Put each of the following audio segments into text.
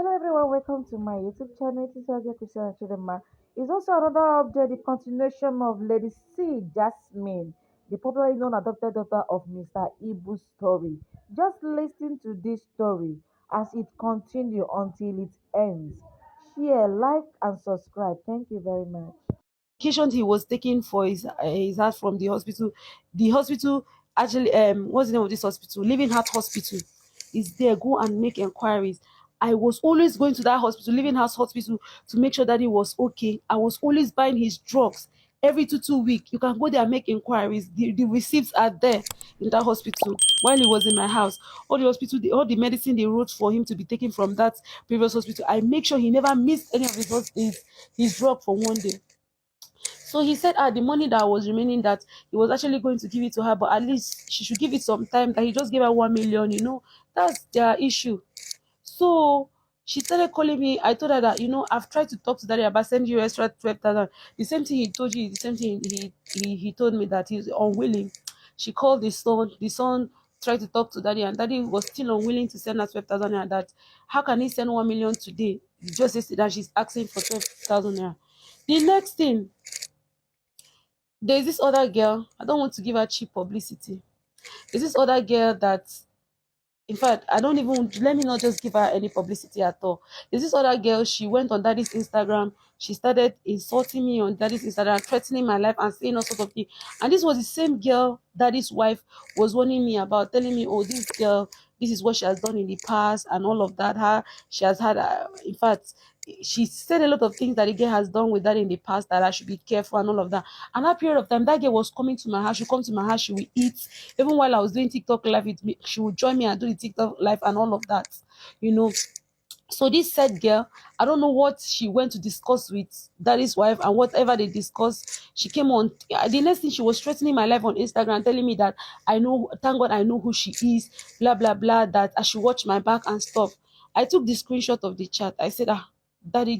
Hello everyone, welcome to my YouTube channel. It is your dear Christian Chidema. It's also another update, the continuation of Lady C, Jasmine, the popularly known adopted daughter of Mr. Ibu's story. Just listen to this story as it continues until it ends. Share, like, and subscribe. Thank you very much. Medication he was taking for his heart from the hospital. The hospital actually what's the name of this hospital? Living Heart Hospital is there. Go and make inquiries. I was always going to that hospital, Living Heart Hospital, to make sure that he was okay. I was always buying his drugs every two week. You can go there and make inquiries. The receipts are there in that hospital while he was in my house. All the medicine they wrote for him to be taken from that previous hospital. I make sure he never missed any of his drug for one day. So he said, the money that was remaining, that he was actually going to give it to her, but at least she should give it some time. That he just gave her 1 million. That's their issue. So she started calling me. I told her that I've tried to talk to daddy about sending you extra 12,000. The same thing he told you. The same thing he told me that he's unwilling. She called the son. The son tried to talk to daddy, and daddy was still unwilling to send her 12,000 naira. That how can he send 1 million today? Just yesterday that she's asking for 12,000 naira. The next thing, there's this other girl. I don't want to give her cheap publicity. There's this other girl that, in fact, I don't even, let me not just give her any publicity at all. There's this other girl. She went on daddy's Instagram. She started insulting me on daddy's Instagram, threatening my life and saying all sorts of things. And this was the same girl daddy's wife was warning me about, telling me, oh, this girl, this is what she has done in the past and all of that. Her, she has had, in fact, she said a lot of things that the girl has done with that in the past, that I should be careful and all of that. And that period of time, that girl was coming to my house. She would come to my house, she would eat. Even while I was doing TikTok live with me, she would join me and do the TikTok live and all of that. You know, so this said girl, I don't know what she went to discuss with daddy's wife, and whatever they discussed, she came on. The next thing, she was threatening my life on Instagram, telling me that I know, thank God I know who she is, blah blah blah, that I should watch my back and stuff. I took the screenshot of the chat. I said, daddy,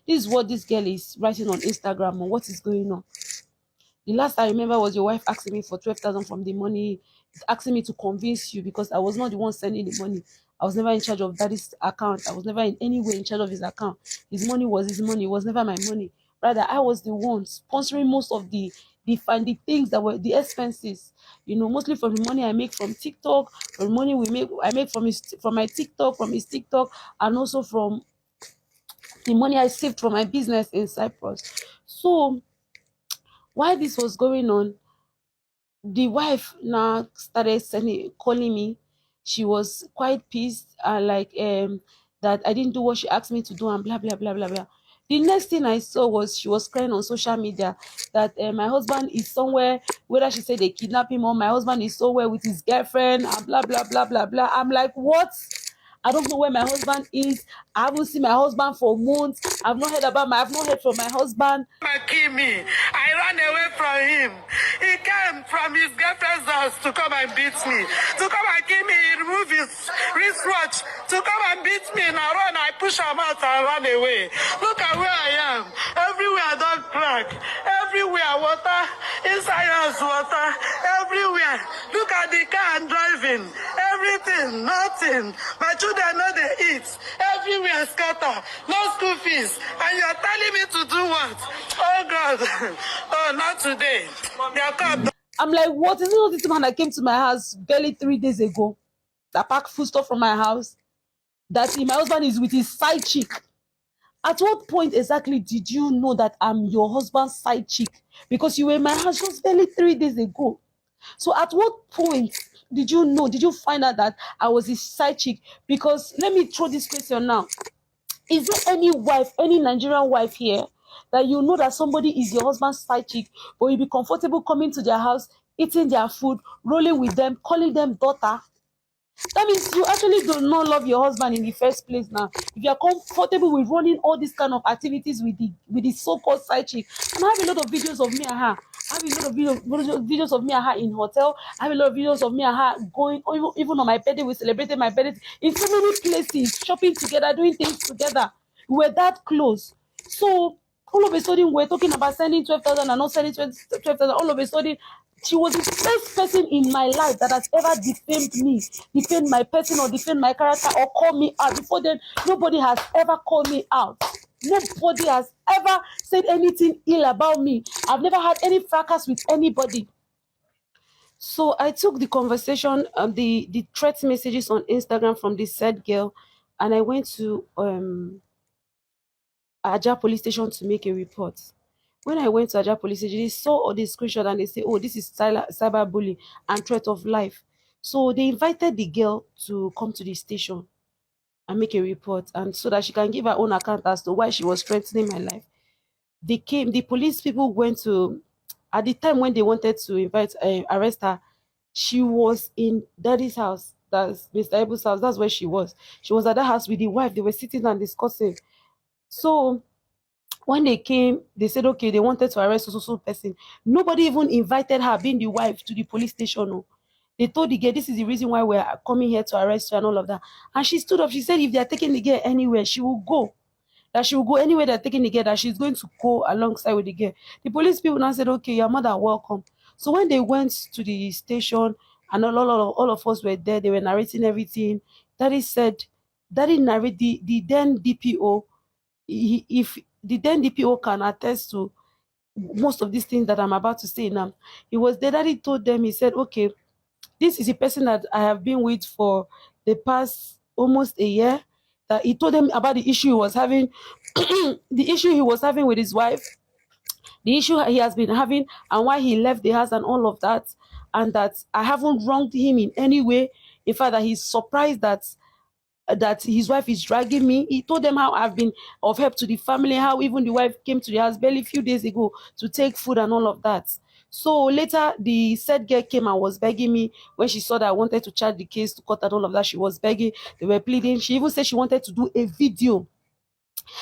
this is what this girl is writing on Instagram, or what is going on. The last I remember was your wife asking me for 12,000 from the money, asking me to convince you, because I was not the one sending the money. I was never in charge of daddy's account. I was never in any way in charge of his account. His money was his money. It was never my money. Rather, I was the one sponsoring most of the things that were the expenses. Mostly from the money I make from TikTok, from the money I make from my TikTok, from his TikTok, and also from the money I saved from my business in Cyprus. So while this was going on, the wife now started calling me. She was quite pissed, and like that I didn't do what she asked me to do, and blah blah blah blah blah. The next thing I saw was she was crying on social media that my husband is somewhere, whether she said they kidnapped him or my husband is somewhere with his girlfriend and blah blah blah blah blah. I'm like, what? I don't know where my husband is. I haven't seen my husband for months. I've not heard from my husband. Kill me. I ran away from him. He came from his girlfriend's house to come and beat me. To come and kill me. He removed his wristwatch to come and beat me. And I push him out and run away. Look at where I am. Everywhere I don't crack. Everywhere water. Inside house water. Everywhere. Look at the car I'm driving. Everything. Nothing. My children know they eat. Everywhere scatter. No school fees. And you're telling me to do what? Oh God. Oh, not today. I'm like, what? Is it not this man that came to my house barely 3 days ago, that packed food stuff from my house, that my husband is with his side chick? At what point exactly did you know that I'm your husband's side chick? Because you were in my house just barely 3 days ago. So at what point did you know? Did you find out that I was his side chick? Because let me throw this question now. Is there any wife, any Nigerian wife here, that you know that somebody is your husband's side chick, but you'll be comfortable coming to their house, eating their food, rolling with them, calling them daughter? That means you actually do not love your husband in the first place now. If you are comfortable with running all these kind of activities with the so-called side chick. And I have a lot of videos of me and her. I have a lot of videos of me and her in hotel. I have a lot of videos of me and her going, or even on my birthday, we celebrated my birthday in so many places, shopping together, doing things together. We were that close. So all of a sudden, we're talking about sending 12,000 and not sending 12,000. All of a sudden, She was the first person in my life that has ever defamed me, defamed my person or defamed my character or called me out. Before then, nobody has ever called me out. Nobody has ever said anything ill about me. I've never had any fracas with anybody. So I took the conversation, the threat messages on Instagram from this said girl, and I went to Aja police station to make a report. When I went to Aja police station, they saw all the screenshot and they say, "Oh, this is cyberbullying and threat of life." So they invited the girl to come to the station and make a report, and so that she can give her own account as to why she was threatening my life. They came. The police people went to. At the time when they wanted to arrest her, she was in daddy's house. That's Mr. Ibu's house. That's where she was. She was at that house with the wife. They were sitting and discussing. So when they came, they said, okay, they wanted to arrest so person. Nobody even invited her, being the wife, to the police station. No. They told the girl, this is the reason why we're coming here to arrest you and all of that. And she stood up. She said if they're taking the girl anywhere, she will go. That she will go anywhere they're taking the girl, that she's going to go alongside with the girl. The police people now said, okay, your mother, welcome. So when they went to the station and all of us were there, they were narrating everything. Daddy said, Daddy narrate the then DPO, if the then DPO can attest to most of these things that I'm about to say now. He was there. Daddy told them, he said, okay, this is a person that I have been with for the past almost a year. That he told them about the issue he was having, the issue he was having with his wife, the issue he has been having, and why he left the house and all of that, and that I haven't wronged him in any way. In fact, that he's surprised that his wife is dragging me. He told them how I've been of help to the family, how even the wife came to the house barely a few days ago to take food and all of that. So later, the said girl came and was begging me when she saw that I wanted to charge the case to court and all of that. She was begging, they were pleading. She even said she wanted to do a video.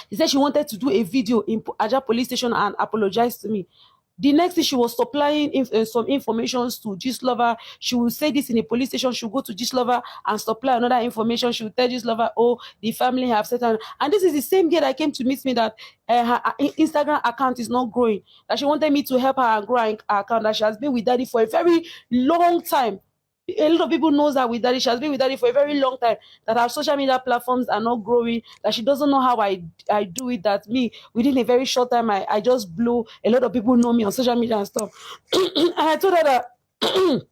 She said she wanted to do a video in Aja police station and apologize to me. The next thing, she was supplying some informations to Gislover. She will say this in a police station. She'll go to Gislover and supply another information. She will tell Gislover, oh, the family have set her. And this is the same girl that came to meet me that her Instagram account is not growing. That she wanted me to help her and grow her account. That she has been with daddy for a very long time. A lot of people knows her with daddy. She has been with daddy for a very long time. That her social media platforms are not growing. That she doesn't know how I do it. That me, within a very short time, I just blow. A lot of people know me on social media and stuff. And I told her that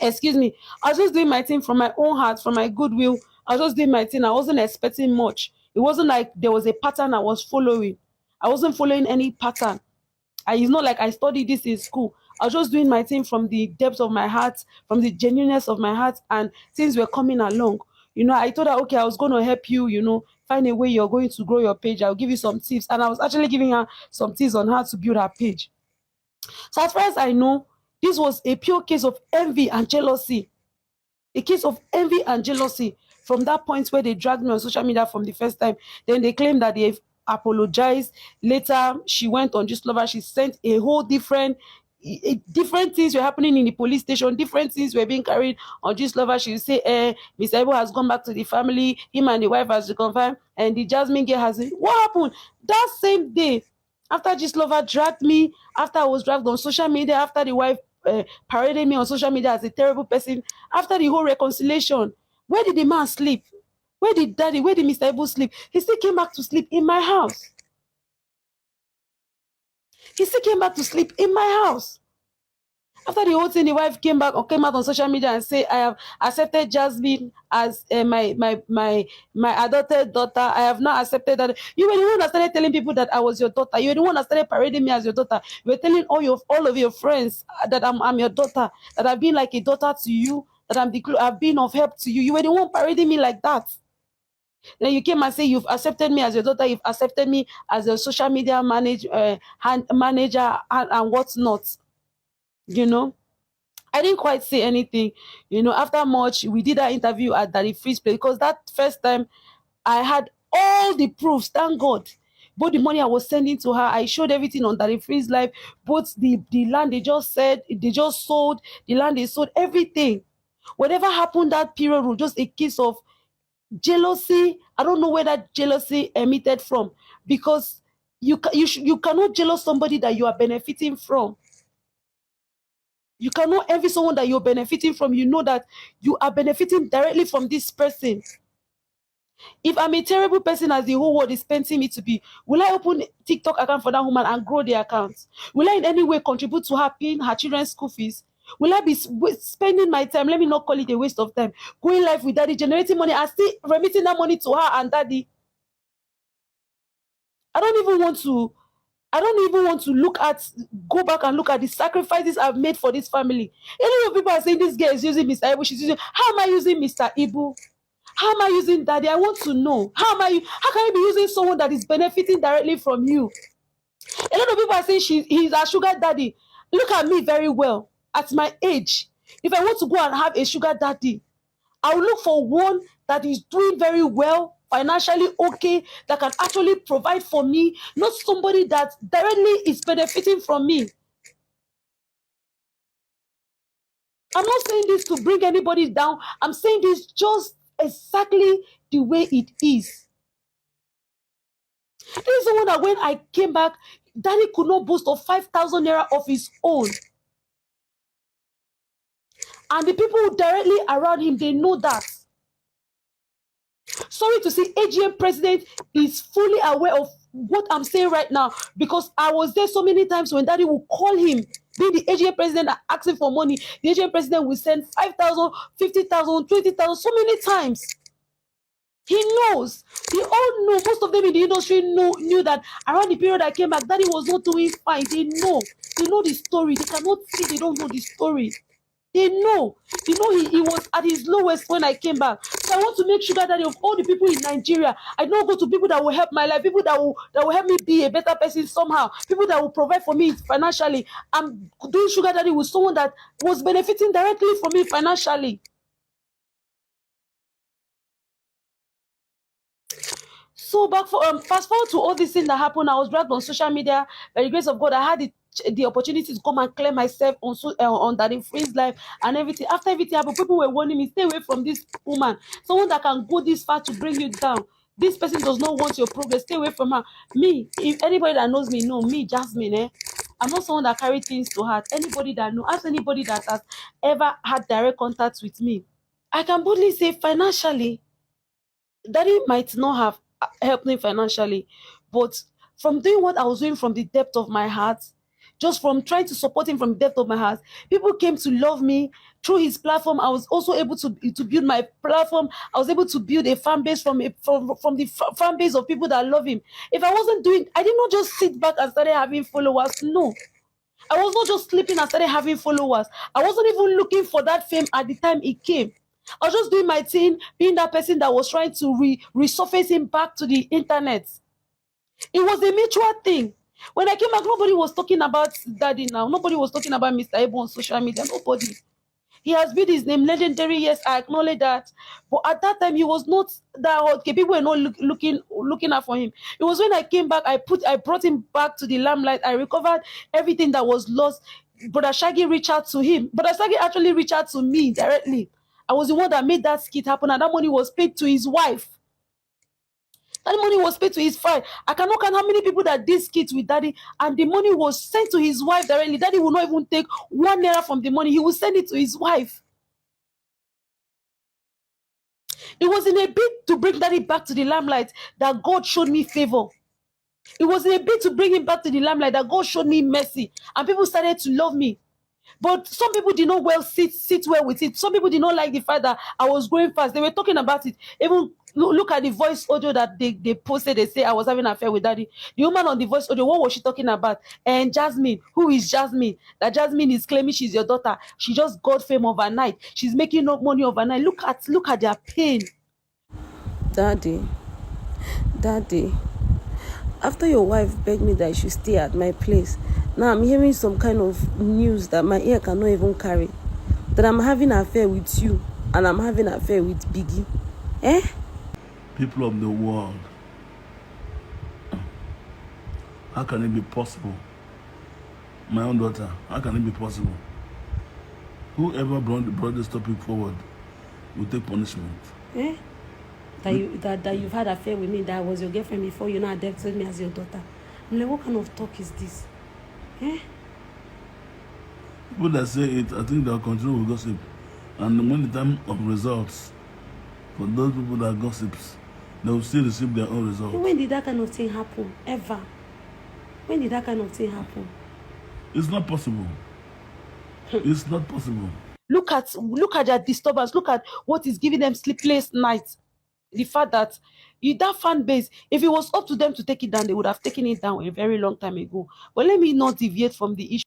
excuse me, I was just doing my thing from my own heart, from my goodwill. I was just doing my thing. I wasn't expecting much. It wasn't like there was a pattern I was following. I wasn't following any pattern. It's not like I studied this in school. I was just doing my thing from the depth of my heart, from the genuineness of my heart, and things were coming along. I told her, okay, I was going to help you, find a way you're going to grow your page. I'll give you some tips. And I was actually giving her some tips on how to build her page. So as far as I know, this was a pure case of envy and jealousy. A case of envy and jealousy from that point where they dragged me on social media from the first time. Then they claimed that they've apologized. Later, she went on Just Lover. She sent a whole different things were happening in the police station. Different things were being carried on Just Lover. She would say, Mr. Ibu has gone back to the family. Him and the wife has reconfirmed. And the Jasmine girl has... What happened? That same day, after Just Lover dragged me, after I was dragged on social media, after the wife paraded me on social media as a terrible person, after the whole reconciliation, where did the man sleep? Where did Mr. Ibu sleep? He still came back to sleep in my house. He still came back to sleep in my house. After the whole thing, the wife came out on social media and say, I have accepted Jasmine as my adopted daughter. I have not accepted that. You were the one that started telling people that I was your daughter. You were the one that started parading me as your daughter. You were telling all of your friends that I'm your daughter, that I've been like a daughter to you, that I've been of help to you. You were the one parading me like that. Then you came and say you've accepted me as your daughter, you've accepted me as a social media manager and whatnot. I didn't quite say anything. After much, we did that interview at Daddy Freeze place, because that first time I had all the proofs, thank God. Both the money I was sending to her, I showed everything on Daddy Freeze Live. Both the land they just sold, the land they sold, everything. Whatever happened that period was just a case of jealousy. I don't know where that jealousy emitted from, because you cannot jealous somebody that you are benefiting from. You cannot envy someone that you're benefiting from. You know that you are benefiting directly from this person. If I'm a terrible person as the whole world is painting me to be, will I open a TikTok account for that woman and grow the account? Will I in any way contribute to her paying her children's school fees? Will I be spending my time, let me not call it a waste of time, going live with daddy, generating money and still remitting that money to her and daddy? I don't even want to go back and look at the sacrifices I've made for this family. A lot of people are saying this girl is using Mr. Ibu. She's using, how am I using Mr. Ibu? How am I using daddy? I want to know. How can you be using someone that is benefiting directly from you? A lot of people are saying he's a sugar daddy. Look at me very well. At my age, if I want to go and have a sugar daddy, I will look for one that is doing very well, financially okay, that can actually provide for me, not somebody that directly is benefiting from me. I'm not saying this to bring anybody down. I'm saying this just exactly the way it is. This is the one that when I came back, daddy could not boast of 5,000 naira of his own. And the people directly around him, they know that. Sorry to say, AGM president is fully aware of what I'm saying right now, because I was there so many times when daddy will call him, being the AGM president, asking for money. The AGM president will send 5,000, 50,000, 20,000, so many times. He knows. They all know. Most of them in the industry knew that around the period I came back, daddy was not doing fine. They know. They know the story. They cannot see. They don't know the story. They know. He was at his lowest when I came back. So I want to make sure that of all the people in Nigeria, I don't go to people that will help my life, people that will help me be a better person somehow, people that will provide for me financially. I'm doing sugar daddy with someone that was benefiting directly from me financially. So fast forward to all these things that happened. I was dragged on social media. By the grace of God, I had the opportunity to come and clear myself on Daddy Free's life and everything. After everything happened, people were warning me, stay away from this woman. Someone that can go this far to bring you down. This person does not want your progress. Stay away from her. Me, if anybody that knows me, know me, Jasmine, I'm not someone that carry things to heart. Anybody that knows, ask anybody that has ever had direct contact with me. I can boldly say financially, daddy might not have helped me financially, but from doing what I was doing from the depth of my heart, just from trying to support him from the depth of my heart, people came to love me through his platform. I was also able to build my platform. I was able to build a fan base from the fan base of people that love him. If I wasn't doing, I did not just sit back and started having followers. No, I was not just sleeping and started having followers. I wasn't even looking for that fame at the time it came. I was just doing my thing, being that person that was trying to resurface him back to the internet. It was a mutual thing. When I came back, nobody was talking about daddy now. Nobody was talking about Mr. Ibu on social media. Nobody. He has built his name legendary. Yes, I acknowledge that. But at that time, he was not that hot. Okay, people were not looking out for him. It was when I came back, I brought him back to the limelight. I recovered everything that was lost. Brother Shaggy reached out to him. Brother Shaggy actually reached out to me directly. I was the one that made that skit happen, and that money was paid to his wife. That money was paid to his wife. I cannot count how many people that did skits with daddy, and the money was sent to his wife directly. Daddy will not even take 1 naira from the money. He will send it to his wife. It was in a bid to bring daddy back to the limelight that God showed me favor. It was in a bid to bring him back to the limelight that God showed me mercy, and people started to love me. But some people did not sit well with it. Some people did not like the fact that I was growing fast. They were talking about it. Even look at the voice audio that they posted. They say I was having an affair with daddy. The woman on the voice audio, what was she talking about? And Jasmine, who is Jasmine? That Jasmine is claiming she's your daughter. She just got fame overnight. She's making no money overnight. Look at their pain. Daddy, after your wife begged me that I should stay at my place, now I'm hearing some kind of news that my ear cannot even carry. That I'm having an affair with you and I'm having an affair with Biggie. People of the world, how can it be possible? My own daughter, how can it be possible? Whoever brought this topic forward will take punishment. That you've had an affair with me, that I was your girlfriend before you now adopted me as your daughter. I'm like, what kind of talk is this? People that say it, I think they'll continue with gossip. And when the time of results, for those people that gossips, they will still receive their own results. When did that kind of thing happen? Ever? When did that kind of thing happen? It's not possible. It's not possible. Look at their disturbance. Look at what is giving them sleepless nights. The fact that that fan base, if it was up to them to take it down, they would have taken it down a very long time ago. But let me not deviate from the issue.